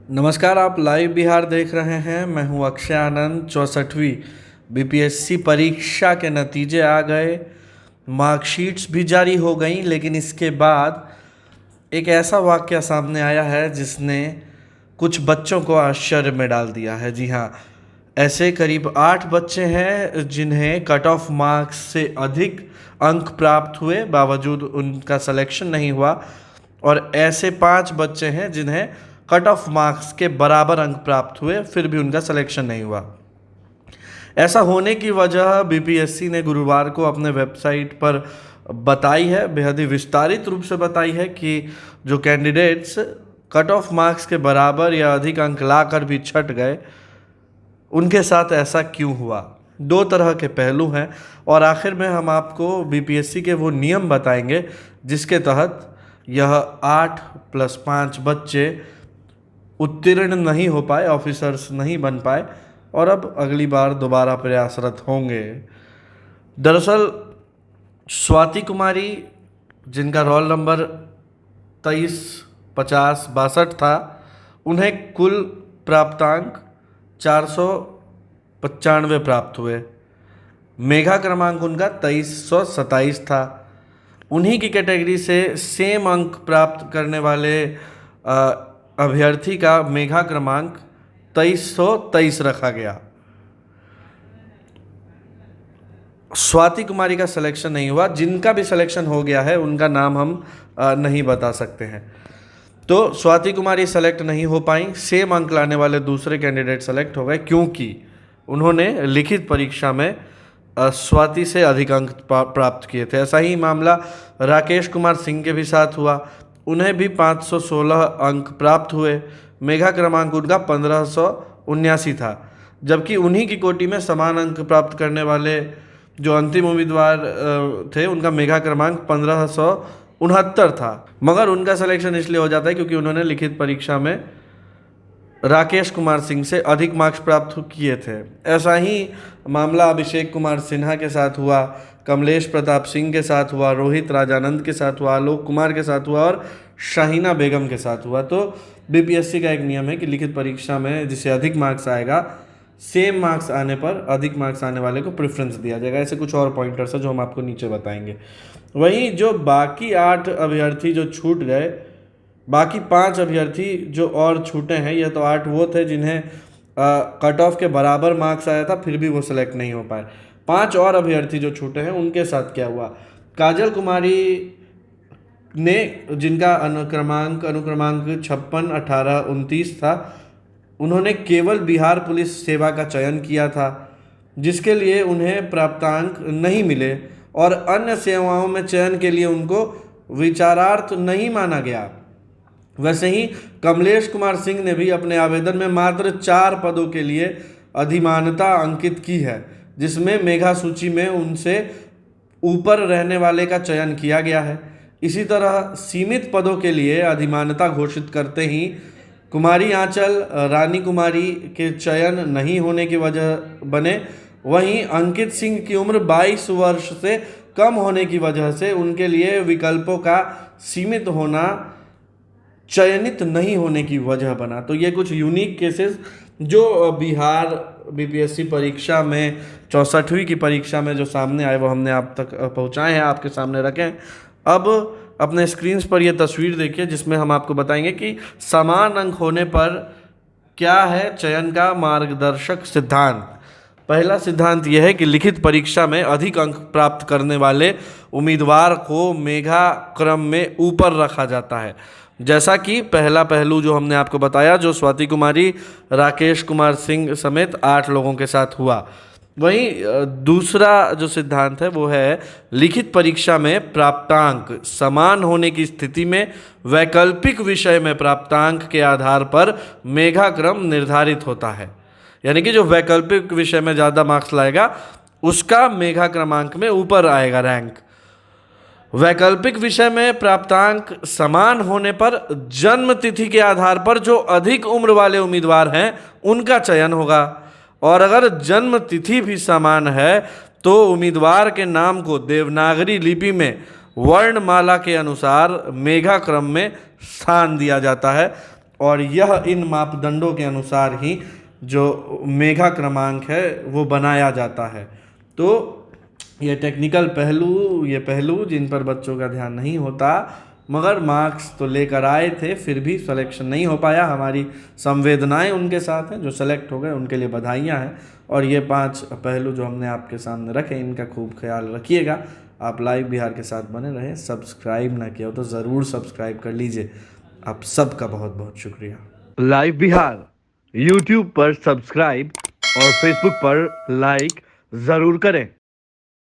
नमस्कार, आप लाइव बिहार देख रहे हैं। मैं हूं अक्षय आनंद। 64वीं बीपीएससी परीक्षा के नतीजे आ गए, मार्कशीट्स भी जारी हो गई, लेकिन इसके बाद एक ऐसा वाकया सामने आया है जिसने कुछ बच्चों को आश्चर्य में डाल दिया है। जी हाँ, ऐसे करीब 8 बच्चे हैं जिन्हें कट ऑफ मार्क्स से अधिक अंक प्राप्त हुए, बावजूद उनका सिलेक्शन नहीं हुआ। और ऐसे 5 बच्चे हैं जिन्हें कट ऑफ मार्क्स के बराबर अंक प्राप्त हुए, फिर भी उनका सिलेक्शन नहीं हुआ। ऐसा होने की वजह बीपीएससी ने गुरुवार को अपने वेबसाइट पर बताई है, बेहद ही विस्तारित रूप से बताई है कि जो कैंडिडेट्स कट ऑफ मार्क्स के बराबर या अधिक अंक लाकर भी छट गए, उनके साथ ऐसा क्यों हुआ। 2 तरह के पहलू हैं और आखिर में हम आपको बीपीएससी के वो नियम बताएंगे जिसके तहत यह 8 + 5 बच्चे उत्तीर्ण नहीं हो पाए, ऑफिसर्स नहीं बन पाए और अब अगली बार दोबारा प्रयासरत होंगे। दरअसल स्वाति कुमारी, जिनका रोल नंबर 23 50 62 था, उन्हें कुल प्राप्तांक 495 प्राप्त हुए। मेघा क्रमांक उनका 2327 था। उन्हीं की कैटेगरी से सेम अंक प्राप्त करने वाले अभ्यर्थी का मेघा क्रमांक 2323 रखा गया। स्वाति कुमारी का सिलेक्शन नहीं हुआ। जिनका भी सिलेक्शन हो गया है उनका नाम हम नहीं बता सकते हैं। तो स्वाति कुमारी सेलेक्ट नहीं हो पाई। सेम अंक लाने वाले दूसरे कैंडिडेट सेलेक्ट हो गए क्योंकि उन्होंने लिखित परीक्षा में स्वाति से अधिक अंक प्राप्त किए थे। ऐसा ही मामला राकेश कुमार सिंह के भी साथ हुआ। उन्हें भी 516 अंक प्राप्त हुए। मेघा क्रमांक उनका 1579 था, जबकि उन्हीं की कोटि में समान अंक प्राप्त करने वाले जो अंतिम उम्मीदवार थे, उनका मेघा क्रमांक 1569 था। मगर उनका सिलेक्शन इसलिए हो जाता है क्योंकि उन्होंने लिखित परीक्षा में राकेश कुमार सिंह से अधिक मार्क्स प्राप्त किए थे। ऐसा ही मामला अभिषेक कुमार सिन्हा के साथ हुआ, कमलेश प्रताप सिंह के साथ हुआ, रोहित राजानंद के साथ हुआ, आलोक कुमार के साथ हुआ और शाहीना बेगम के साथ हुआ। तो बीपीएससी का एक नियम है कि लिखित परीक्षा में जिसे अधिक मार्क्स आएगा, सेम मार्क्स आने पर अधिक मार्क्स आने वाले को प्रेफरेंस दिया जाएगा। ऐसे कुछ और पॉइंटर्स है जो हम आपको नीचे बताएंगे। वहीं जो बाकी 8 अभ्यर्थी जो छूट गए, बाकी 5 अभ्यर्थी जो और छूटे हैं, यह तो 8 वो थे जिन्हें कट ऑफ के बराबर मार्क्स आया था, फिर भी वो सिलेक्ट नहीं हो पाए। 5 और अभ्यर्थी जो छूटे हैं उनके साथ क्या हुआ। काजल कुमारी ने, जिनका अनुक्रमांक 56 18 29 था, उन्होंने केवल बिहार पुलिस सेवा का चयन किया था, जिसके लिए उन्हें प्राप्तांक नहीं मिले और अन्य सेवाओं में चयन के लिए उनको विचारार्थ नहीं माना गया। वैसे ही कमलेश कुमार सिंह ने भी अपने आवेदन में मात्र 4 पदों के लिए अधिमानता अंकित की है, जिसमें मेघा सूची में उनसे ऊपर रहने वाले का चयन किया गया है। इसी तरह सीमित पदों के लिए अधिमानता घोषित करते ही कुमारी आंचल, रानी कुमारी के चयन नहीं होने की वजह बने। वहीं अंकित सिंह की उम्र 22 वर्ष से कम होने की वजह से उनके लिए विकल्पों का सीमित होना चयनित नहीं होने की वजह बना। तो ये कुछ यूनिक केसेस जो बिहार बीपीएससी परीक्षा में 64वीं की परीक्षा में जो सामने आए, वो हमने आप तक पहुंचाए हैं, आपके सामने रखें। अब अपने स्क्रीन्स पर ये तस्वीर देखिए जिसमें हम आपको बताएंगे कि समान अंक होने पर क्या है चयन का मार्गदर्शक सिद्धांत। पहला सिद्धांत यह है कि लिखित परीक्षा में अधिक अंक प्राप्त करने वाले उम्मीदवार को मेघा क्रम में ऊपर रखा जाता है, जैसा कि पहला पहलू जो हमने आपको बताया, जो स्वाति कुमारी, राकेश कुमार सिंह समेत 8 लोगों के साथ हुआ। वहीं दूसरा जो सिद्धांत है वो है लिखित परीक्षा में प्राप्तांक समान होने की स्थिति में वैकल्पिक विषय में प्राप्तांक के आधार पर मेघा क्रम निर्धारित होता है। यानी कि जो वैकल्पिक विषय में ज़्यादा मार्क्स लाएगा उसका मेघा क्रमांक में ऊपर आएगा रैंक। वैकल्पिक विषय में प्राप्तांक समान होने पर जन्म तिथि के आधार पर जो अधिक उम्र वाले उम्मीदवार हैं उनका चयन होगा, और अगर जन्म तिथि भी समान है तो उम्मीदवार के नाम को देवनागरी लिपि में वर्णमाला के अनुसार मेघा क्रम में स्थान दिया जाता है। और यह इन मापदंडों के अनुसार ही जो मेगा क्रमांक है वो बनाया जाता है। तो ये टेक्निकल पहलू, ये पहलू जिन पर बच्चों का ध्यान नहीं होता, मगर मार्क्स तो लेकर आए थे, फिर भी सिलेक्शन नहीं हो पाया। हमारी संवेदनाएं उनके साथ हैं, जो सेलेक्ट हो गए उनके लिए बधाइयाँ हैं। और ये 5 पहलू जो हमने आपके सामने रखे, इनका खूब ख्याल रखिएगा। आप लाइव बिहार के साथ बने रहें। सब्सक्राइब ना किया हो तो ज़रूर सब्सक्राइब कर लीजिए। आप सबका बहुत बहुत शुक्रिया। लाइव बिहार यूट्यूब पर सब्सक्राइब और फेसबुक पर लाइक जरूर करें।